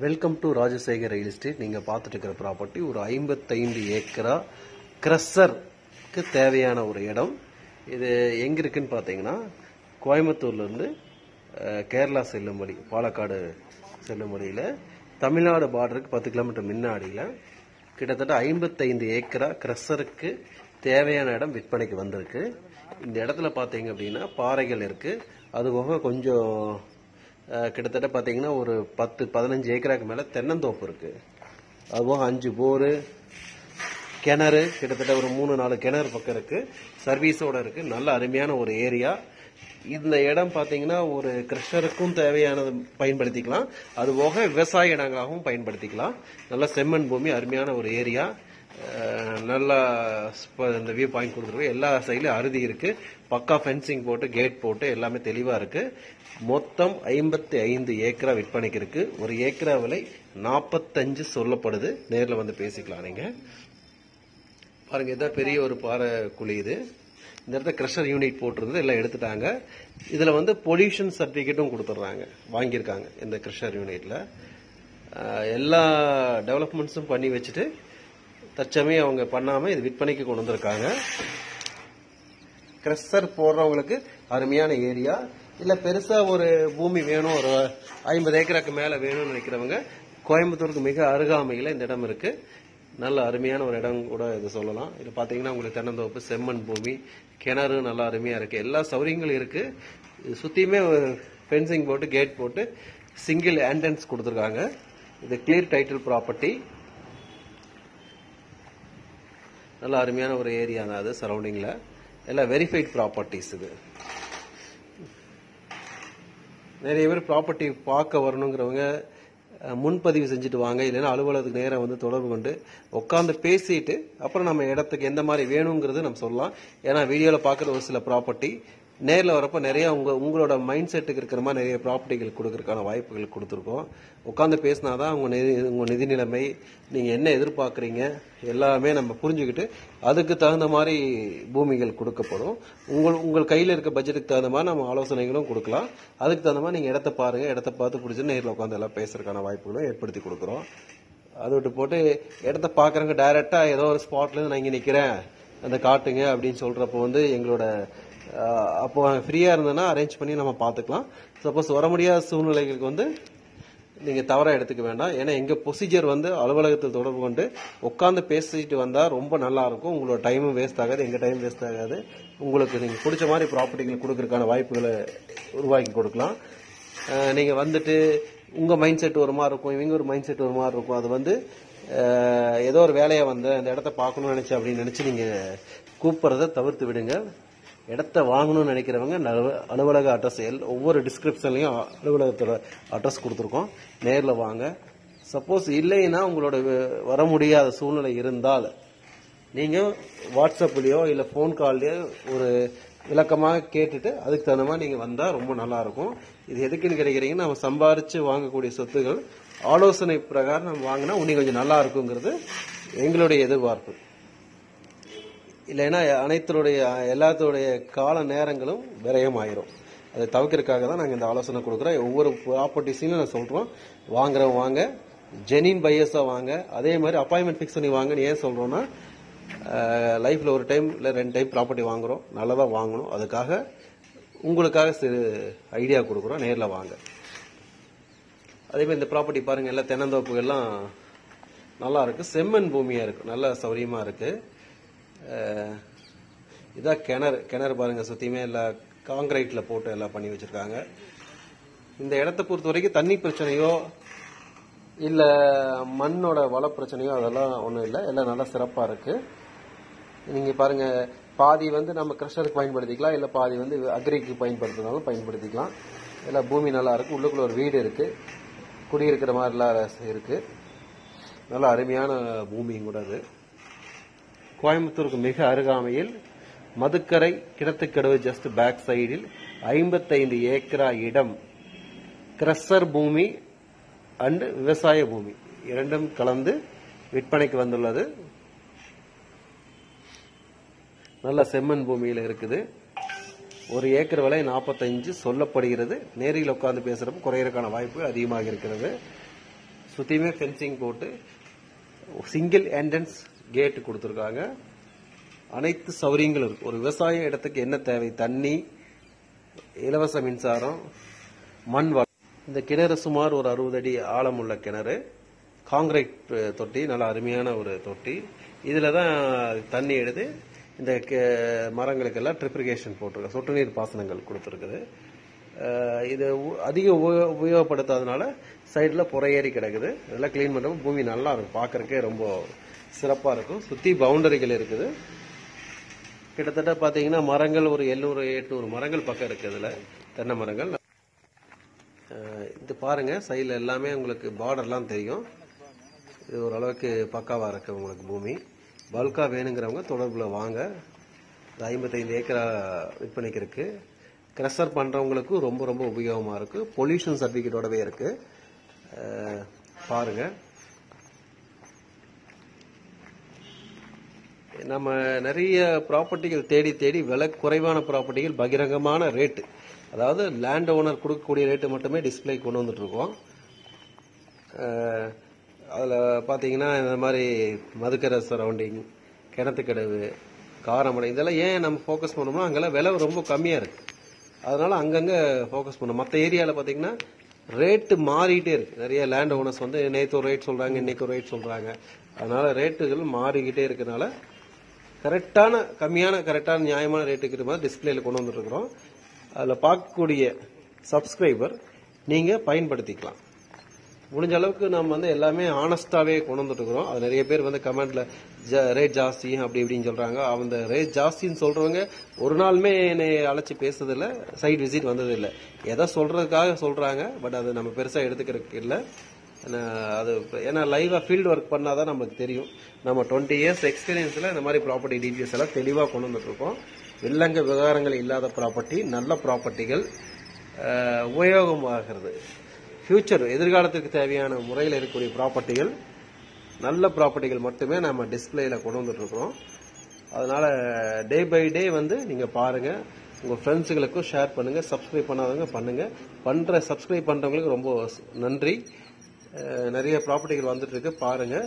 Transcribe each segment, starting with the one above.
Welcome to Rajasekar real estate. நீங்கள் பார்த்துட்டு இருக்கிற ப்ராப்பர்ட்டி ஒரு 55 ஏக்கரா கிரஷருக்கு தேவையான ஒரு இடம். இது எங்கே இருக்குன்னு பார்த்தீங்கன்னா கோயம்புத்தூர்லேருந்து கேரளா செல்லும்படி, பாலக்காடு செல்லும்படியில் தமிழ்நாடு பார்டருக்கு 10 கிலோமீட்டர் முன்னாடியில் கிட்டத்தட்ட 55 ஏக்கரா கிரஷருக்கு தேவையான இடம் விற்பனைக்கு வந்திருக்கு. இந்த இடத்துல பார்த்தீங்க அப்படின்னா பாறைகள் இருக்குது. அதுபோக கொஞ்சம் கிட்டத்தட்ட பார்த்தீங்கன்னா ஒரு 10-15 ஏக்கராக்கு மேலே தென்னந்தோப்பு இருக்குது. அதுபோக 5 போரு, கிணறு, கிட்டத்தட்ட ஒரு 3-4 கிணறு பக்கம் இருக்குது. சர்வீஸோடு இருக்குது. நல்ல அருமையான ஒரு ஏரியா. இந்த இடம் பார்த்தீங்கன்னா ஒரு கிரஷருக்கும் தேவையானது பயன்படுத்திக்கலாம், அதுபோக விவசாய இடங்களாகவும் பயன்படுத்திக்கலாம். நல்ல செம்மண் பூமி, அருமையான ஒரு ஏரியா. நல்லா இந்த வியூ பாயிண்ட் கொடுத்துருக்கு. எல்லா சைட்லையும் அறுதி இருக்கு. பக்கா ஃபென்சிங் போட்டு கேட் போட்டு எல்லாமே தெளிவா இருக்கு. மொத்தம் 55 ஏக்கரா விற்பனைக்கு இருக்கு. ஒரு ஏக்கரா விலை 45 சொல்லப்படுது. நேரில் வந்து பேசிக்கலாம். நீங்க பாருங்க, இதான் பெரிய ஒரு பாறை குழி. இது இந்த இடத்துல கிரஷர் யூனிட் போட்டிருந்தது, எல்லாம் எடுத்துட்டாங்க. இதுல வந்து பொல்யூஷன் சர்டிபிகேட்டும் கொடுத்துட்றாங்க, வாங்கியிருக்காங்க. இந்த கிரஷர் யூனிட்ல எல்லா டெவலப்மெண்ட்ஸும் பண்ணி வச்சுட்டு தற்சமயம் அவங்க பண்ணாம இது விற்பனைக்கு கொண்டு வந்திருக்காங்க. கிரஷர் போடுறவங்களுக்கு அருமையான ஏரியா. இல்ல பெருசா ஒரு பூமி வேணும், ஒரு 50 ஏக்கருக்கு மேல வேணும்னு நினைக்கிறவங்க கோயம்புத்தூருக்கு மிக அருகாமையில் இந்த இடம் இருக்கு. நல்ல அருமையான ஒரு இடம் கூட இது சொல்லலாம். இது பாத்தீங்கன்னா உங்களுக்கு தென்னந்தோப்பு, செம்மண் பூமி, கிணறு நல்லா அருமையா இருக்கு. எல்லா சௌகரியங்களும் இருக்கு. சுத்தியுமே ஃபென்சிங் போட்டு கேட் போட்டு சிங்கிள் என்ட்ரன்ஸ் கொடுத்துருக்காங்க. இது கிளியர் டைட்டில் ப்ராப்பர்ட்டி. நல்ல அருமையான ஒரு ஏரியா தான் அது. சரௌண்டிங்ல எல்லாம் வெரிஃபைட் ப்ராப்பர்ட்டிஸ். இது நிறைய பேர் ப்ராப்பர்ட்டி பார்க்க வரணுங்கிறவங்க முன்பதிவு செஞ்சுட்டு வாங்க, இல்லைன்னா அலுவலகத்துக்கு நேரம் வந்து தொடர்பு கொண்டு உட்காந்து பேசிட்டு அப்புறம் நம்ம இடத்துக்கு எந்த மாதிரி வேணுங்கிறது நம்ம சொல்லலாம். ஏன்னா வீடியோவில் பார்க்குற ஒரு சில ப்ராப்பர்ட்டி நேரில் வரப்போ நிறைய உங்களோட மைண்ட் செட்டுக்கு இருக்கிற மாதிரி நிறைய ப்ராப்பர்ட்டிகள் கொடுக்கறதுக்கான வாய்ப்புகள் கொடுத்துருக்கோம். உட்காந்து பேசினாதான் உங்க நிதி நிலைமை, நீங்கள் என்ன எதிர்பார்க்குறீங்க எல்லாமே நம்ம புரிஞ்சுக்கிட்டு அதுக்கு தகுந்த மாதிரி பூமிகள் கொடுக்கப்படும். உங்கள் கையில் இருக்க பட்ஜெட்டுக்கு தகுந்த மாதிரி நம்ம ஆலோசனைகளும் கொடுக்கலாம். அதுக்கு தகுந்த மாதிரி நீங்கள் இடத்த பாருங்க, இடத்த பார்த்து பிடிச்சி நேரில் உட்காந்து எல்லாம் பேசுறதுக்கான வாய்ப்புகளும் ஏற்படுத்தி கொடுக்குறோம். அதை விட்டு போட்டு இடத்த பார்க்குறவங்க டைரக்டா ஏதோ ஒரு ஸ்பாட்லேருந்து நான் இங்கே நிற்கிறேன் அந்த காட்டுங்க அப்படின்னு சொல்றப்போ வந்து எங்களோட அப்போ ஃப்ரீயா இருந்ததுன்னா அரேஞ்ச் பண்ணி நம்ம பார்த்துக்கலாம். சப்போஸ் வர முடியாத சூழ்நிலைகளுக்கு வந்து நீங்க தவறா எடுத்துக்க வேண்டாம். ஏன்னா எங்க ப்ரொசீஜர் வந்து அலுவலகத்தில் தொடர்பு கொண்டு உட்காந்து பேசிட்டு வந்தா ரொம்ப நல்லா இருக்கும். உங்களோட டைமும் வேஸ்ட் ஆகாது, எங்க டைம் வேஸ்ட் ஆகாது. உங்களுக்கு நீங்க பிடிச்ச மாதிரி ப்ராப்பர்ட்டிகள் கொடுக்கறதுக்கான வாய்ப்புகளை உருவாக்கி கொடுக்கலாம். நீங்க வந்துட்டு உங்க மைண்ட் செட் ஒரு மாதிரி இருக்கும், இவங்க ஒரு மைண்ட் செட் ஒரு மாதிரி இருக்கும். அது வந்து ஏதோ ஒரு வேலையா வந்து அந்த இடத்த பார்க்கணும்னு நினைச்சு அப்படின்னு நினைச்சு நீங்க கூப்பிடுறத தவிர்த்து விடுங்க. இடத்த வாங்கணும்னு நினைக்கிறவங்க அலுவலக அட்ரஸ் ஒவ்வொரு டிஸ்கிரிப்ஷன்லையும் அலுவலகத்தோட அட்ரஸ் கொடுத்துருக்கோம். நேரில் வாங்க. சப்போஸ் இல்லைன்னா உங்களோட வர முடியாத சூழ்நிலை இருந்தால் நீங்க வாட்ஸ்அப்லயோ இல்ல போன் கால்லயோ ஒரு விளக்கமாக கேட்டுட்டு அதுக்கு தகுந்த மாதிரி நீங்க வந்தா ரொம்ப நல்லா இருக்கும். இது எதுக்குன்னு கிடைக்கிறீங்கன்னா நம்ம சம்பாரிச்சு வாங்கக்கூடிய சொத்துகள் ஆலோசனை பிரகாரம் நம்ம வாங்கினா இன்னும் கொஞ்சம் நல்லா இருக்குங்கிறது எங்களுடைய எதிர்பார்ப்பு. இல்லைன்னா எல்லாத்தோடைய கால நேரங்களும் விரயம் ஆயிரும். அதை தவிர்க்கிறதுக்காக தான் நாங்கள் இந்த ஆலோசனை கொடுக்குறோம். ஒவ்வொரு ப்ராப்பர்ட்டிஸையும் நான் சொல்றோம், வாங்குறவங்க வாங்க, ஜெனின் பையர்ஸா வாங்க. அதே மாதிரி அப்பாயின்மெண்ட் ஃபிக்ஸ் பண்ணி வாங்கன்னு ஏன் சொல்றோம்னா, லைஃப்ல ஒரு டைம் இல்லை 2 டைம் ப்ராப்பர்ட்டி வாங்குறோம், நல்லதா வாங்கணும். அதுக்காக உங்களுக்காக சிறு ஐடியா கொடுக்குறோம். நேரில் வாங்க. அதே மாதிரி இந்த ப்ராப்பர்ட்டி பாருங்க, எல்லா தென்னந்தோப்புகள்லாம் நல்லா இருக்கு, செம்மண் பூமியா இருக்கு, நல்ல சௌரியமா இருக்கு. இதான் கிணறு பாருங்க, சுத்தியுமே எல்லாம் காங்கிரீட்ல போட்டு எல்லாம் பண்ணி வச்சிருக்காங்க. இந்த இடத்தை பொறுத்த வரைக்கும் தண்ணி பிரச்சனையோ இல்ல மண்ணோட வள பிரச்சனையோ அதெல்லாம் ஒண்ணும் இல்லை. எல்லாம் நல்லா சிறப்பா இருக்கு. நீங்க பாருங்க, பாதி வந்து நம்ம கிரஷருக்கு பயன்படுத்திக்கலாம், இல்ல பாதி வந்து அக்ரிக்கு பயன்படுத்தினாலும் பயன்படுத்திக்கலாம். எல்லாம் பூமி நல்லா இருக்கு. உள்ளுக்குள்ள ஒரு வீடு இருக்கு, குடியிருக்கிற மாதிரிலாம் இருக்கு. நல்ல அருமையான பூமியும் கூட அது. கோயம்புத்தூருக்கு மிக அருகாமையில் மதுக்கரை கிணத்துக்கடவு ஜஸ்ட் பேக் சைடில் 55 ஏக்கரா இடம், கிரஷர் பூமி அண்ட் விவசாய பூமி இரண்டும் கலந்து விற்பனைக்கு வந்துள்ளது. நல்ல செம்மண் பூமியில் இருக்குது. ஒரு ஏக்கர் விலை 45 சொல்லப்படுகிறது. நேரில் உட்கார்ந்து பேசுறப்ப குறையறதுக்கான வாய்ப்பு அதிகமாக இருக்கிறது. சுற்றியுமே ஃபென்சிங் போட்டு சிங்கிள் என்ட்ரன்ஸ் கேட்டு கொடுத்துருக்காங்க. அனைத்து சௌகரியங்களும் இருக்கு. ஒரு விவசாய இடத்துக்கு என்ன தேவை? தண்ணி, இலவச மின்சாரம், மண் வளம். இந்த கிணறு சுமார் ஒரு 60 அடி ஆழமுள்ள கிணறு, காங்கிரீட் தொட்டி, நல்ல அருமையான ஒரு தொட்டி. இதில் தான் தண்ணி எடுத்து இந்த மரங்களுக்கெல்லாம் ட்ரிப்ரிகேஷன் போட்டிருக்கு, சொட்டு நீர் பாசனங்கள் கொடுத்துருக்குது. இது அதிக உபயோகப்படுத்தாதனால சைடில் புறையேறி கிடக்குது. இதெல்லாம் கிளீன் பண்ணுறப்ப பூமி நல்லா இருக்கும், பார்க்கறக்கே ரொம்ப சிறப்பாக இருக்கும். சுற்றி பவுண்டரிகள் இருக்குது. கிட்டத்தட்ட பார்த்தீங்கன்னா மரங்கள் ஒரு 700-800 மரங்கள் பக்கம் இருக்குது. இதில் தென்னை மரங்கள். இது பாருங்க, சைடில் எல்லாமே உங்களுக்கு பார்டர்லாம் தெரியும். இது ஓரளவுக்கு பக்காவாக இருக்கு உங்களுக்கு பூமி. பல்காக வேணுங்கிறவங்க தொடர்பில் வாங்க. 55 ஏக்கரா விற்பனைக்கு இருக்கு. கிரஷர் பண்ணுறவங்களுக்கும் ரொம்ப ரொம்ப உபயோகமாக இருக்கு. பொல்யூஷன் சர்டிஃபிகேட்டோடவே இருக்கு. பாருங்க, நம்ம நிறைய ப்ராப்பர்ட்டிகள் தேடி தேடி விலை குறைவான ப்ராப்பர்ட்டிகள் பகிரங்கமான ரேட்டு, அதாவது லேண்ட் ஓனர் கொடுக்கக்கூடிய ரேட்டு மட்டுமே டிஸ்பிளே கொண்டு வந்துட்டு இருக்கோம். அதில் பார்த்தீங்கன்னா இந்த மாதிரி மதுக்கரை சரௌண்டிங், கிணத்துக்கடவு, காரமடை, இதெல்லாம் ஏன் நம்ம ஃபோக்கஸ் பண்ணோம்னா அங்கெல்லாம் விலை ரொம்ப கம்மியாக இருக்கு. அதனால அங்கங்கே ஃபோக்கஸ் பண்ணோம். மற்ற ஏரியாவில் பார்த்தீங்கன்னா ரேட்டு மாறிக்கிட்டே இருக்கு. நிறைய லேண்ட் ஓனர்ஸ் வந்து நேற்று ஒரு ரேட் சொல்றாங்க, இன்னைக்கு ஒரு ரேட் சொல்றாங்க. அதனால ரேட்டுகள் மாறிக்கிட்டே இருக்கனால கரெக்டான நியாயமான ரேட்டுக்கு மாதிரி டிஸ்பிளேல கொண்டு வந்துட்டு இருக்கிறோம். அதில் பார்க்கக்கூடிய சப்ஸ்கிரைபர் நீங்க பயன்படுத்திக்கலாம். முடிஞ்ச அளவுக்கு நம்ம வந்து எல்லாமே ஆனஸ்டாவே கொண்டு வந்துட்டு இருக்கிறோம். அது நிறைய பேர் வந்து கமெண்ட்ல ரேட் ஜாஸ்தி அப்படி இப்படின்னு சொல்றாங்க. அந்த ரேட் ஜாஸ்தின்னு சொல்றவங்க ஒரு நாளுமே என்னை அழைச்சி பேசுறதில்ல, சைட் விசிட் வந்ததில்லை. எதை சொல்றதுக்காக சொல்றாங்க, பட் அது நம்ம பெருசா எடுத்துக்கிறதுக்கு இல்லை. அது ஏன்னா லைவா ஃபீல்டு ஒர்க் பண்ணாதான் நமக்கு தெரியும். நம்ம 20 இயர்ஸ் எக்ஸ்பீரியன்ஸ்ல இந்த மாதிரி ப்ராப்பர்ட்டி டீட்டெயில்ஸ் எல்லாம் தெளிவாக கொண்டு வந்துட்டு இருக்கோம். வில்லங்க விவகாரங்கள் இல்லாத ப்ராப்பர்ட்டி, நல்ல ப்ராப்பர்ட்டிகள், உபயோகமாகிறது, ஃபியூச்சர் எதிர்காலத்துக்கு தேவையான முறையில் இருக்கக்கூடிய ப்ராப்பர்ட்டிகள், நல்ல ப்ராப்பர்ட்டிகள் மட்டுமே நம்ம டிஸ்பிளேல கொண்டு வந்துட்டு இருக்கிறோம். அதனால டே பை டே வந்து நீங்க பாருங்க, உங்க ஃப்ரெண்ட்ஸுகளுக்கும் ஷேர் பண்ணுங்க. சப்ஸ்கிரைப் பண்ணாதவங்க பண்ணுங்க. சப்ஸ்கிரைப் பண்றவங்களுக்கு ரொம்ப நன்றி. நிறைய ப்ராப்பர்ட்டிகள் வந்துட்டு இருக்கு, பாருங்க.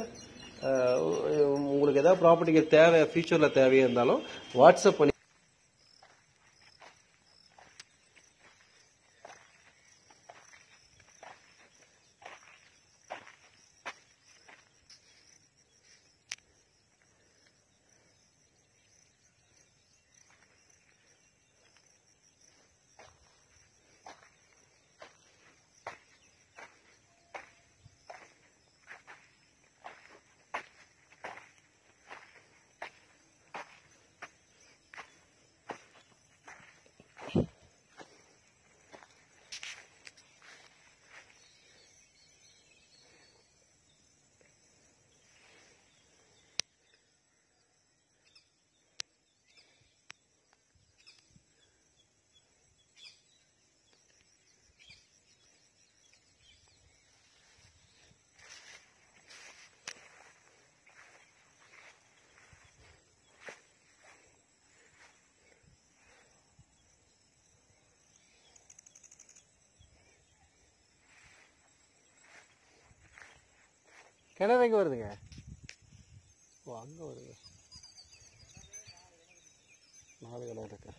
உங்களுக்கு ஏதாவது ப்ராப்பர்ட்டிகள் தேவை, ஃபியூச்சர்ல தேவையா இருந்தாலும் வாட்ஸ்அப் பண்ணி கிணறு எங்கே வருதுங்க? ஓ, அங்கே வருது. 4 கிணறு இருக்கு.